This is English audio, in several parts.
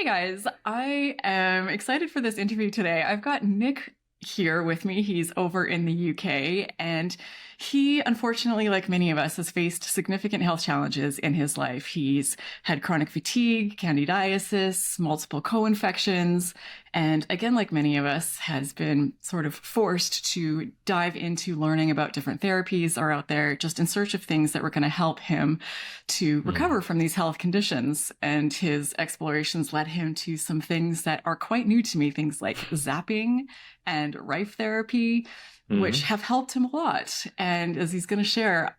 Hey guys, I am excited for this interview today. I've got Nick here with me. He's over in the UK, and he, unfortunately, like many of us, has faced significant health challenges in his life. He's had chronic fatigue, candidiasis, multiple co-infections, and again, like many of us, has been sort of forced to dive into learning about different therapies are out there just in search of things that were going to help him to recover from these health conditions. And his explorations led him to some things that are quite new to me, things like zapping and Rife therapy, which have helped him a lot. And as he's going to share,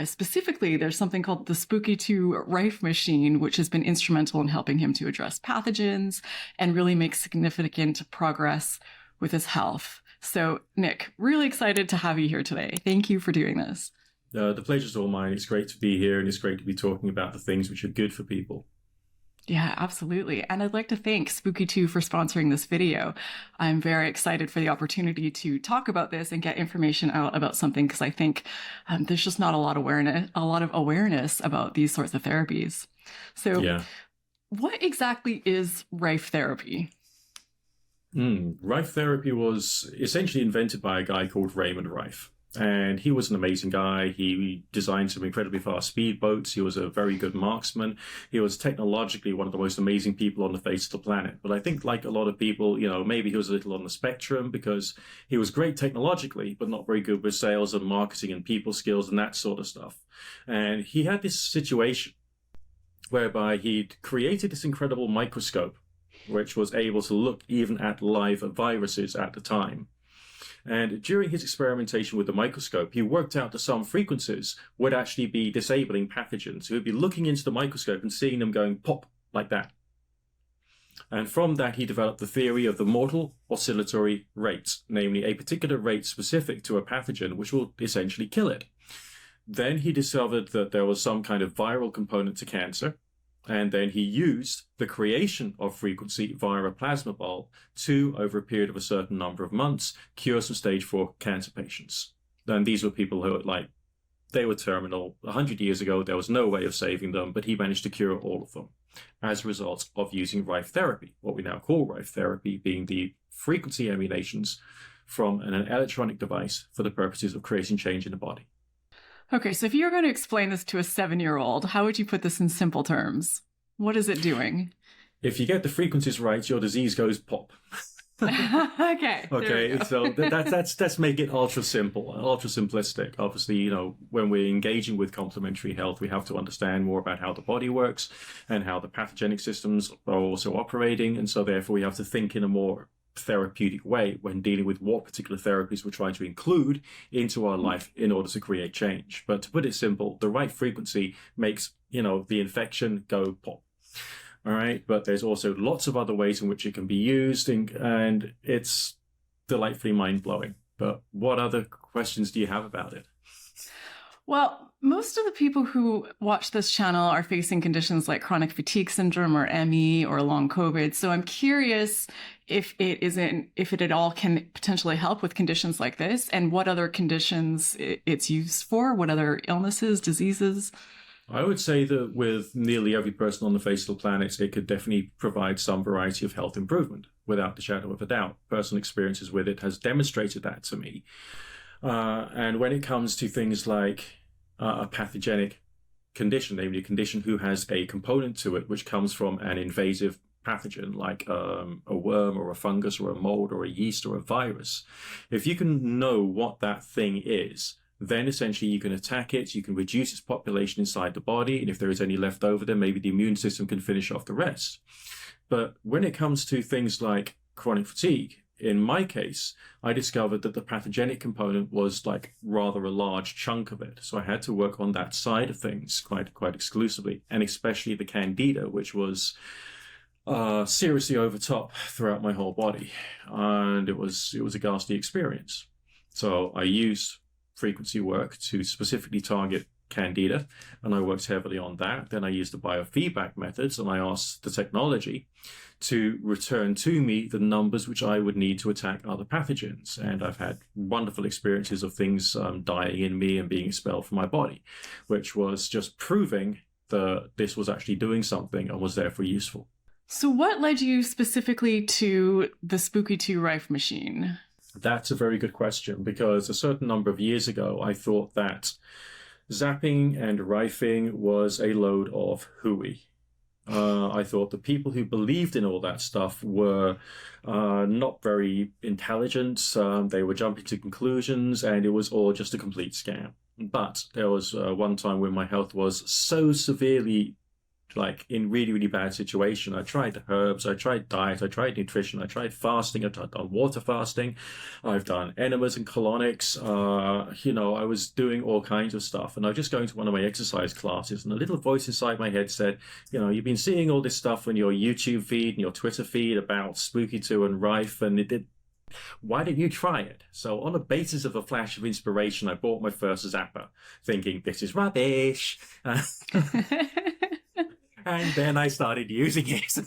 specifically, there's something called the Spooky 2 Rife machine, which has been instrumental in helping him to address pathogens and really make significant progress with his health. So, Nick, really excited to have you here today. Thank you for doing this. The pleasure's all mine. It's great to be here, and it's great to be talking about the things which are good for people. Yeah, absolutely. And I'd like to thank Spooky 2 for sponsoring this video. I'm very excited for the opportunity to talk about this and get information out about something, because I think there's just not a lot of awareness about these sorts of therapies. So what exactly is Rife therapy? Rife therapy was essentially invented by a guy called Raymond Rife. And he was an amazing guy. He designed some incredibly fast speedboats. He was a very good marksman. He was technologically one of the most amazing people on the face of the planet. But I think, like a lot of people, maybe he was a little on the spectrum, because he was great technologically, but not very good with sales and marketing and people skills and that sort of stuff. And he had this situation whereby he'd created this incredible microscope, which was able to look even at live viruses at the time. And during his experimentation with the microscope, he worked out that some frequencies would actually be disabling pathogens. He would be looking into the microscope and seeing them going pop like that. And from that, he developed the theory of the mortal oscillatory rate, namely a particular rate specific to a pathogen, which will essentially kill it. Then he discovered that there was some kind of viral component to cancer. And then he used the creation of frequency via a plasma ball to, over a period of a certain number of months, cure some stage 4 cancer patients. And these were people who, they were terminal. 100 years ago, there was no way of saving them, but he managed to cure all of them as a result of using Rife therapy, what we now call Rife therapy, being the frequency emanations from an electronic device for the purposes of creating change in the body. Okay, so if you were going to explain this to a 7-year-old, how would you put this in simple terms? What is it doing? If you get the frequencies right, your disease goes pop. Okay. So let's make it ultra simple, ultra simplistic. Obviously, when we're engaging with complementary health, we have to understand more about how the body works and how the pathogenic systems are also operating. And so therefore we have to think in a more therapeutic way when dealing with what particular therapies we're trying to include into our life in order to create change. But to put it simple, the right frequency makes, the infection go pop. All right. But there's also lots of other ways in which it can be used, and it's delightfully mind-blowing. But what other questions do you have about it? Well, most of the people who watch this channel are facing conditions like chronic fatigue syndrome or ME or long COVID. So I'm curious if it at all can potentially help with conditions like this, and what other conditions it's used for, what other illnesses, diseases. I would say that with nearly every person on the face of the planet, it could definitely provide some variety of health improvement, without the shadow of a doubt. Personal experiences with it has demonstrated that to me. And when it comes to things like a pathogenic condition, namely a condition who has a component to it which comes from an invasive pathogen like a worm or a fungus or a mold or a yeast or a virus, if you can know what that thing is, then essentially you can attack it, you can reduce its population inside the body, and if there is any left over, then maybe the immune system can finish off the rest. But when it comes to things like chronic fatigue, in my case, I discovered that the pathogenic component was rather a large chunk of it. So I had to work on that side of things quite exclusively, and especially the candida, which was seriously over top throughout my whole body. And it was a ghastly experience. So I used frequency work to specifically target candida, and I worked heavily on that. Then I used the biofeedback methods, and I asked the technology to return to me the numbers which I would need to attack other pathogens. And I've had wonderful experiences of things dying in me and being expelled from my body, which was just proving that this was actually doing something and was therefore useful. So, what led you specifically to the Spooky 2 Rife machine? That's a very good question, because a certain number of years ago, I thought that zapping and rifing was a load of hooey. I thought the people who believed in all that stuff were not very intelligent. They were jumping to conclusions, and it was all just a complete scam. But there was one time when my health was so severely, like, in really, really bad situation. I tried the herbs, I tried diet, I tried nutrition, I tried fasting, I've done water fasting, I've done enemas and colonics. I was doing all kinds of stuff. And I was just going to one of my exercise classes, and a little voice inside my head said, you've been seeing all this stuff on your YouTube feed and your Twitter feed about Spooky 2 and Rife, and why didn't you try it? So on the basis of a flash of inspiration, I bought my first Zapper, thinking, this is rubbish. And then I started using it.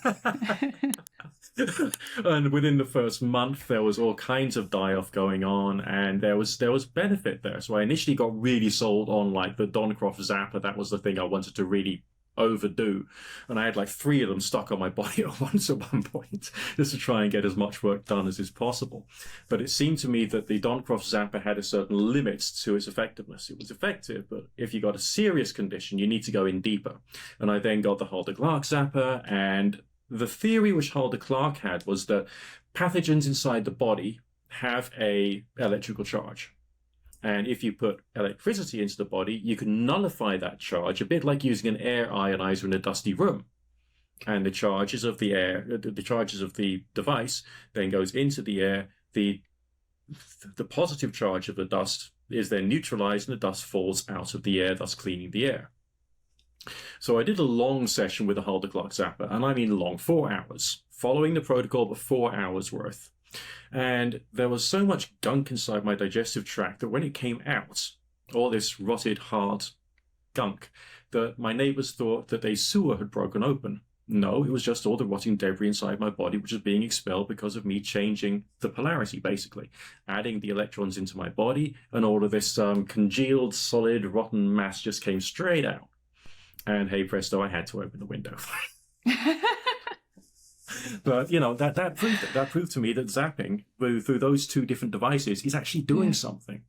And within the first month, there was all kinds of die-off going on, and there was benefit there. So I initially got really sold on, like, the Doncroft Zapper. That was the thing I wanted to really overdo. And I had like 3 of them stuck on my body at once at one point, just to try and get as much work done as is possible. But it seemed to me that the Doncroft Zapper had a certain limit to its effectiveness. It was effective, but if you got a serious condition, you need to go in deeper. And I then got the Hulda-Clark Zapper, and the theory which Hulda-Clark had was that pathogens inside the body have a electrical charge. And if you put electricity into the body, you can nullify that charge, a bit like using an air ionizer in a dusty room. And the charges of the air, the charges of the device, then goes into the air. The positive charge of the dust is then neutralized, and the dust falls out of the air, thus cleaning the air. So I did a long session with the Hulda-Clark Zapper, and I mean long, 4 hours, following the protocol, but 4 hours worth. And there was so much gunk inside my digestive tract that when it came out, all this rotted, hard gunk, that my neighbors thought that a sewer had broken open. No, it was just all the rotting debris inside my body, which was being expelled because of me changing the polarity, basically, adding the electrons into my body, and all of this congealed, solid, rotten mass just came straight out. And hey presto, I had to open the window. But, that proved to me that zapping through those 2 different devices is actually doing something.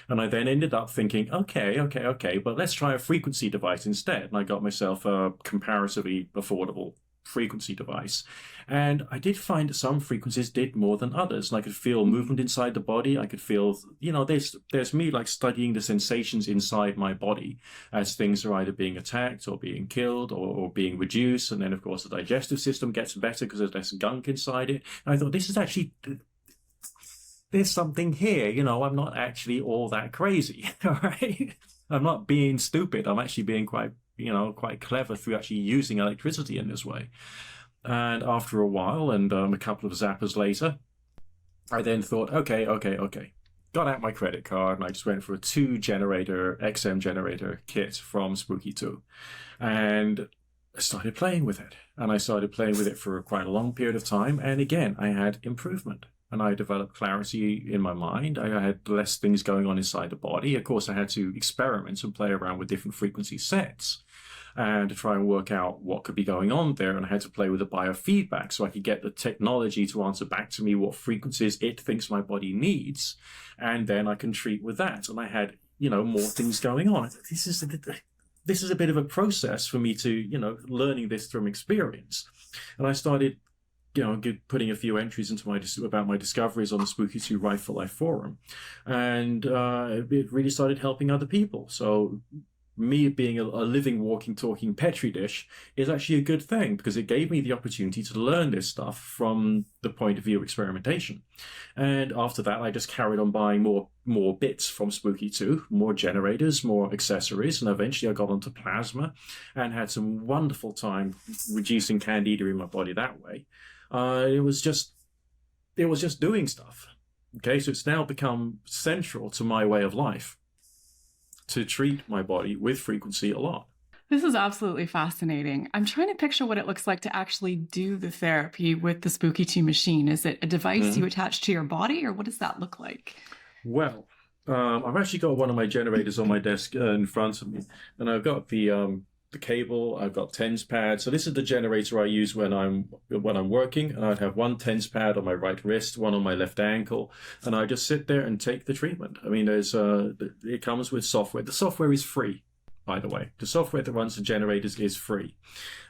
And I then ended up thinking, okay, but let's try a frequency device instead. And I got myself a comparatively affordable frequency device. And I did find that some frequencies did more than others. And I could feel movement inside the body. I could feel, there's me like studying the sensations inside my body as things are either being attacked or being killed or being reduced. And then, of course, the digestive system gets better because there's less gunk inside it. And I thought, this is actually, there's something here. I'm not actually all that crazy. All right. I'm not being stupid. I'm actually being quite clever through actually using electricity in this way. And after a while, and a couple of zappers later, I then thought, okay. Got out my credit card, and I just went for a 2-generator, XM generator kit from Spooky 2. And I started playing with it. And I started playing with it for quite a long period of time. And again, I had improvement. And I developed clarity in my mind. I had less things going on inside the body. Of course, I had to experiment and play around with different frequency sets and to try and work out what could be going on there. And I had to play with the biofeedback so I could get the technology to answer back to me what frequencies it thinks my body needs. And then I can treat with that. And I had, more things going on. This is a bit of a process for me to, learning this from experience. And I started putting a few entries into about my discoveries on the Spooky 2 Rife for Life forum. And it really started helping other people. So me being a living, walking, talking Petri dish is actually a good thing, because it gave me the opportunity to learn this stuff from the point of view of experimentation. And after that, I just carried on buying more bits from Spooky 2, more generators, more accessories, and eventually I got onto plasma and had some wonderful time reducing candida in my body that way. It was just doing stuff. Okay, so it's now become central to my way of life to treat my body with frequency a lot. This is absolutely fascinating. I'm trying to picture what it looks like to actually do the therapy with the Spooky 2 machine. Is it a device you attach to your body, or what does that look like? Well, I've actually got one of my generators on my desk in front of me, and I've got the the cable, I've got TENS pad. So this is the generator I use when I'm working, and I'd have one TENS pad on my right wrist, one on my left ankle, and I just sit there and take the treatment. I mean, it comes with software. The software is free, by the way. The software that runs the generators is free.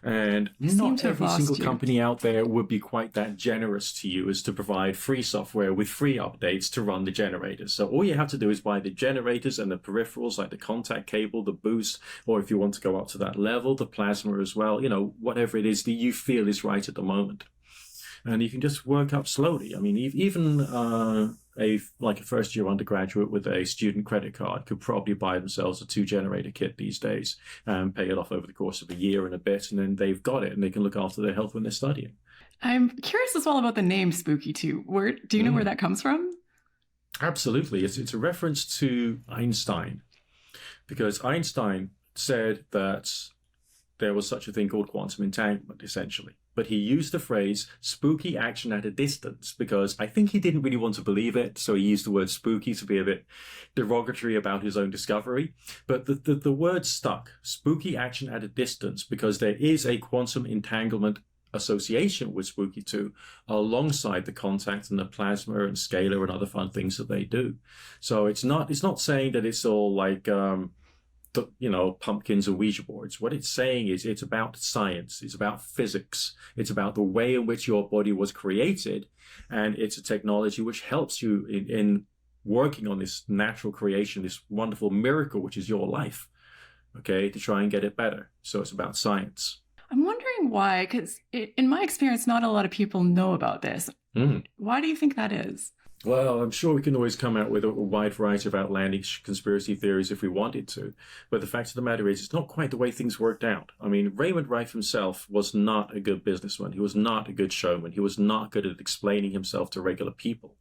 And not every single company out there would be quite that generous to you as to provide free software with free updates to run the generators. So all you have to do is buy the generators and the peripherals like the contact cable, the boost, or if you want to go up to that level, the plasma as well, whatever it is that you feel is right at the moment. And you can just work up slowly. I mean, even a first-year undergraduate with a student credit card could probably buy themselves a 2-generator kit these days and pay it off over the course of a year and a bit, and then they've got it, and they can look after their health when they're studying. I'm curious as well about the name Spooky too. Do you know where that comes from? Absolutely. It's a reference to Einstein, because Einstein said that there was such a thing called quantum entanglement, essentially. But he used the phrase spooky action at a distance because I think he didn't really want to believe it. So he used the word spooky to be a bit derogatory about his own discovery. But the word stuck, spooky action at a distance, because there is a quantum entanglement association with Spooky 2 alongside the contact and the plasma and scalar and other fun things that they do. So it's not saying that it's all like pumpkins and Ouija boards. What it's saying is it's about science, it's about physics, it's about the way in which your body was created, and it's a technology which helps you in working on this natural creation, this wonderful miracle which is your life, okay, to try and get it better. So it's about science. I'm wondering why, because in my experience, not a lot of people know about this. Why do you think that is? Well, I'm sure we can always come out with a wide variety of outlandish conspiracy theories if we wanted to. But the fact of the matter is, it's not quite the way things worked out. I mean, Raymond Rife himself was not a good businessman. He was not a good showman. He was not good at explaining himself to regular people.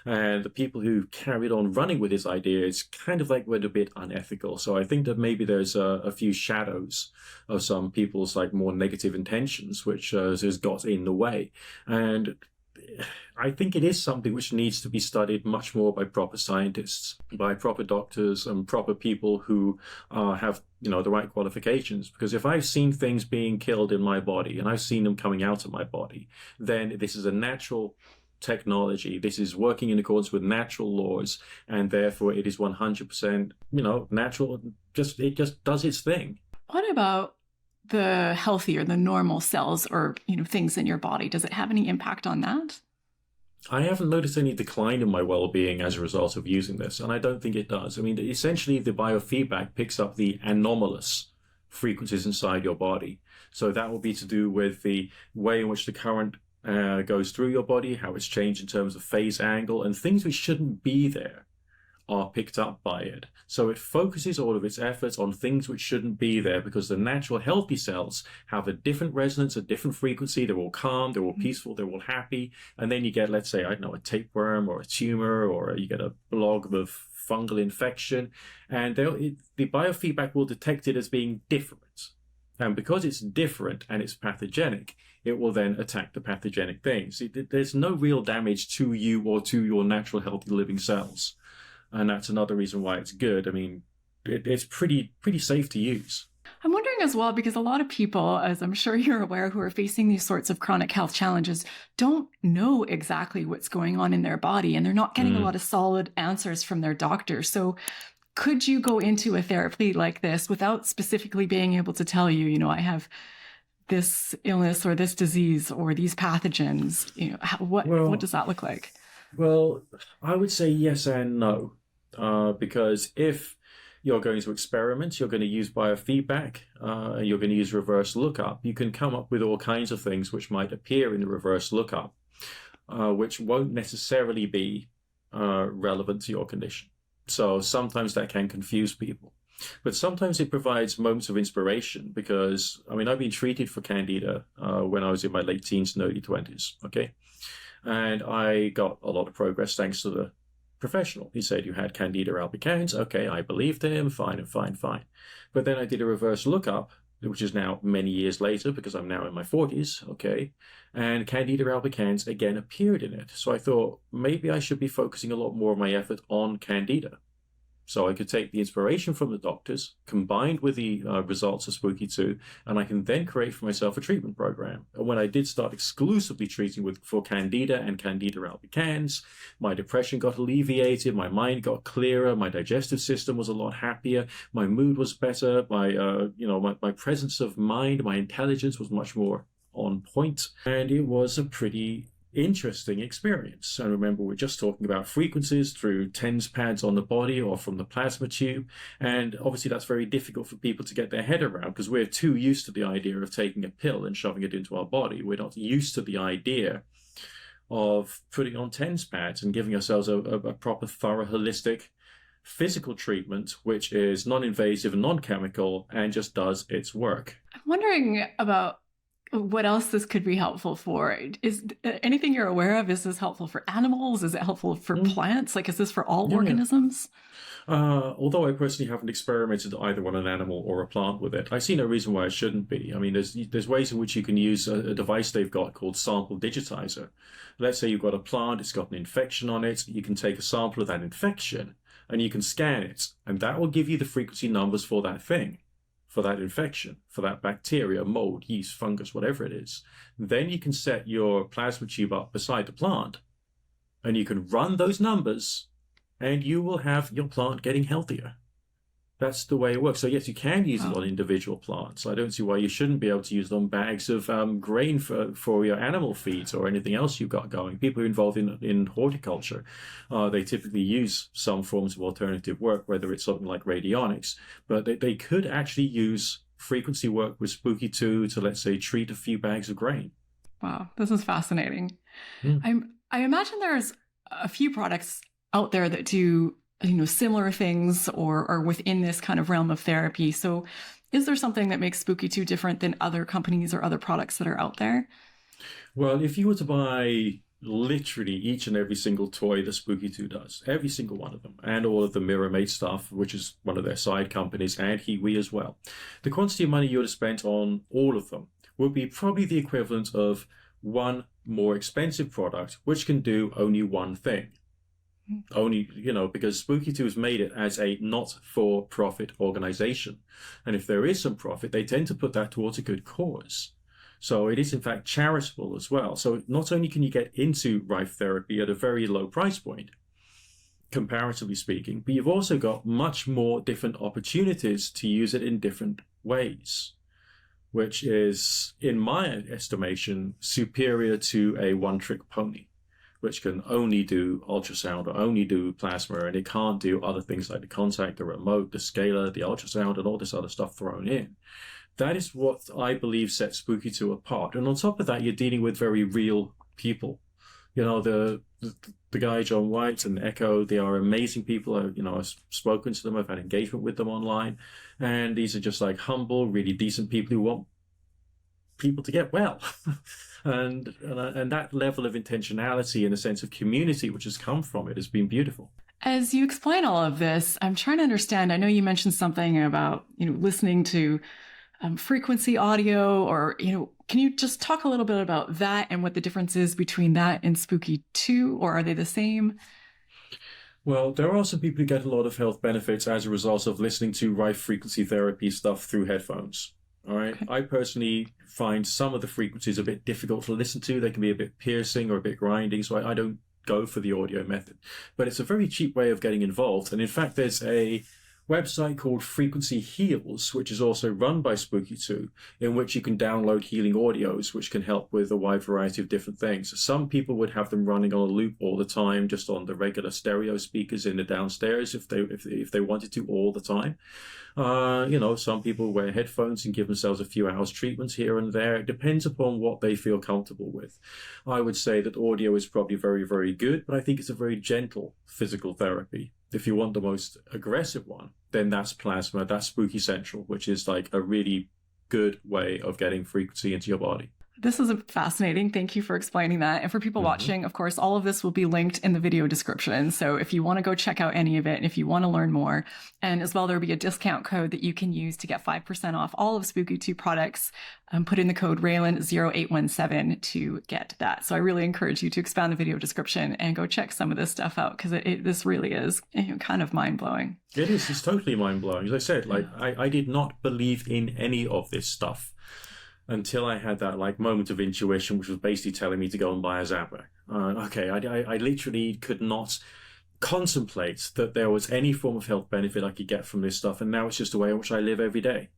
And the people who carried on running with his ideas kind of went a bit unethical. So I think that maybe there's a few shadows of some people's more negative intentions, which has got in the way. And I think it is something which needs to be studied much more by proper scientists, by proper doctors and proper people who have, the right qualifications. Because if I've seen things being killed in my body and I've seen them coming out of my body, then this is a natural technology. This is working in accordance with natural laws, and therefore it is 100%, natural. It just does its thing. What about the healthy or the normal cells or things in your body? Does it have any impact on that? I haven't noticed any decline in my well-being as a result of using this, and I don't think it does. I mean, essentially the biofeedback picks up the anomalous frequencies inside your body. So that will be to do with the way in which the current goes through your body, how it's changed in terms of phase angle, and things which shouldn't be there are picked up by it. So it focuses all of its efforts on things which shouldn't be there, because the natural healthy cells have a different resonance, a different frequency. They're all calm, they're all peaceful, they're all happy. And then you get, let's say, a tapeworm or a tumor, or you get a blob of fungal infection, and the biofeedback will detect it as being different. And because it's different and it's pathogenic, it will then attack the pathogenic things. There's no real damage to you or to your natural healthy living cells. And that's another reason why it's good. I mean, it's pretty safe to use. I'm wondering as well, because a lot of people, as I'm sure you're aware, who are facing these sorts of chronic health challenges don't know exactly what's going on in their body, and they're not getting a lot of solid answers from their doctor. So could you go into a therapy like this without specifically being able to tell you, I have this illness or this disease or these pathogens? What does that look like? Well, I would say yes and no. Because if you're going to experiment, you're going to use biofeedback, and you're going to use reverse lookup, you can come up with all kinds of things which might appear in the reverse lookup, which won't necessarily be relevant to your condition. So sometimes that can confuse people. But sometimes it provides moments of inspiration, because, I've been treated for Candida when I was in my late teens and early 20s, okay? And I got a lot of progress thanks to the professional. He said, you had Candida albicans. Okay, I believed him. Fine. But then I did a reverse lookup, which is now many years later, because I'm now in my 40s, okay? And Candida albicans again appeared in it. So I thought maybe I should be focusing a lot more of my effort on Candida. So I could take the inspiration from the doctors, combined with the results of Spooky 2, and I can then create for myself a treatment program. And when I did start exclusively treating for Candida and Candida albicans, my depression got alleviated, my mind got clearer, my digestive system was a lot happier, my mood was better, my presence of mind, my intelligence was much more on point, and it was a pretty interesting experience. And remember, we're just talking about frequencies through TENS pads on the body or from the plasma tube, and obviously that's very difficult for people to get their head around because we're too used to the idea of taking a pill and shoving it into our body. We're not used to the idea of putting on TENS pads and giving ourselves a proper, thorough, holistic physical treatment, which is non-invasive and non-chemical and just does its work. I'm wondering about what else this could be helpful for. Is anything you're aware of? Is this helpful for animals? Is it helpful for plants? Like, is this for all organisms? Although I personally haven't experimented either on an animal or a plant with it, I see no reason why it shouldn't be. I mean, there's ways in which you can use a device they've got called sample digitizer. Let's say you've got a plant, it's got an infection on it, you can take a sample of that infection and you can scan it, and that will give you the frequency numbers for that thing, for that infection, for that bacteria, mold, yeast, fungus, whatever it is. Then you can set your plasma tube up beside the plant and you can run those numbers and you will have your plant getting healthier. That's the way it works. So yes, you can use it on individual plants. I don't see why you shouldn't be able to use it on bags of grain for your animal feeds or anything else you've got going. People who are involved in horticulture, they typically use some forms of alternative work, whether it's something like radionics, but they could actually use frequency work with Spooky 2 to, let's say, treat a few bags of grain. Wow, this is fascinating. I imagine there's a few products out there that do similar things or are within this kind of realm of therapy. So is there something that makes Spooky 2 different than other companies or other products that are out there? Well, if you were to buy literally each and every single toy that Spooky 2 does, every single one of them, and all of the Mirror Mate stuff, which is one of their side companies, and Hiwi as well, the quantity of money you would have spent on all of them would be probably the equivalent of one more expensive product, which can do only one thing. Only, because Spooky 2 has made it as a not-for-profit organization. And if there is some profit, they tend to put that towards a good cause. So it is, in fact, charitable as well. So not only can you get into Rife therapy at a very low price point, comparatively speaking, but you've also got much more different opportunities to use it in different ways, which is, in my estimation, superior to a one-trick pony, which can only do ultrasound or only do plasma, and it can't do other things like the contact, the remote, the scalar, the ultrasound, and all this other stuff thrown in. That is what I believe sets Spooky 2 apart. And on top of that, you're dealing with very real people. The guy, John White and Echo, they are amazing people. I've spoken to them, I've had engagement with them online, and these are just like humble, really decent people who want people to get well. and that level of intentionality and a sense of community which has come from it has been beautiful. As you explain all of this, I'm trying to understand. I know you mentioned something about listening to frequency audio, or can you just talk a little bit about that and what the difference is between that and Spooky 2, or are they the same? Well, there are some people who get a lot of health benefits as a result of listening to Rife frequency therapy stuff through headphones. All right. Okay. I personally find some of the frequencies a bit difficult to listen to. They can be a bit piercing or a bit grinding, so I don't go for the audio method. But it's a very cheap way of getting involved. And in fact, there's a website called Frequencyhealing, which is also run by Spooky 2, in which you can download healing audios, which can help with a wide variety of different things. Some people would have them running on a loop all the time, just on the regular stereo speakers in the downstairs, if they wanted to all the time. Some people wear headphones and give themselves a few hours treatments here and there. It depends upon what they feel comfortable with. I would say that audio is probably very, very good, but I think it's a very gentle physical therapy. If you want the most aggressive one, then that's plasma, that's Spooky Central, which is like a really good way of getting frequency into your body. This is fascinating. Thank you for explaining that. And for people Mm-hmm. watching, of course, all of this will be linked in the video description. So if you want to go check out any of it, and if you want to learn more, and as well, there'll be a discount code that you can use to get 5% off all of Spooky 2 products. Put in the code Raelan0817 to get that. So I really encourage you to expand the video description and go check some of this stuff out, because this really is kind of mind-blowing. It is. It's totally mind-blowing. As I said, like, I did not believe in any of this stuff until I had that like moment of intuition, which was basically telling me to go and buy a Zapper. I literally could not contemplate that there was any form of health benefit I could get from this stuff, and now it's just the way in which I live every day,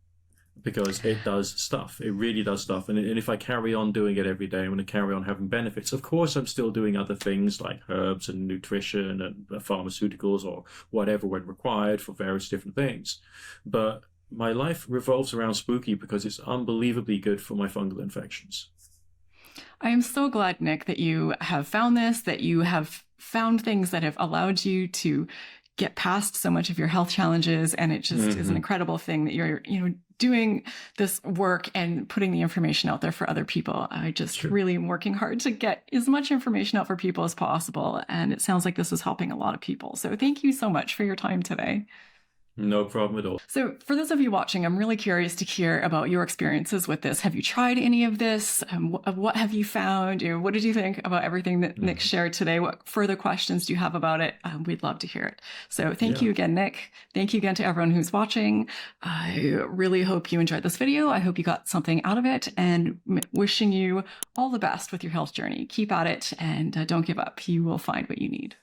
because it does stuff. It really does stuff, and if I carry on doing it every day, I'm going to carry on having benefits. Of course, I'm still doing other things like herbs and nutrition and pharmaceuticals or whatever when required for various different things, but my life revolves around Spooky because it's unbelievably good for my fungal infections. I am so glad, Nick, that you have found this, that you have found things that have allowed you to get past so much of your health challenges. And it just is an incredible thing that you're, doing this work and putting the information out there for other people. I just really am working hard to get as much information out for people as possible. And it sounds like this is helping a lot of people. So thank you so much for your time today. No problem at all. So for those of you watching, I'm really curious to hear about your experiences with this. Have you tried any of this? What have you found? What did you think about everything that Nick shared today? What further questions do you have about it? We'd love to hear it. So thank you again, Nick. Thank you again to everyone who's watching. I really hope you enjoyed this video. I hope you got something out of it, and wishing you all the best with your health journey. Keep at it and don't give up. You will find what you need.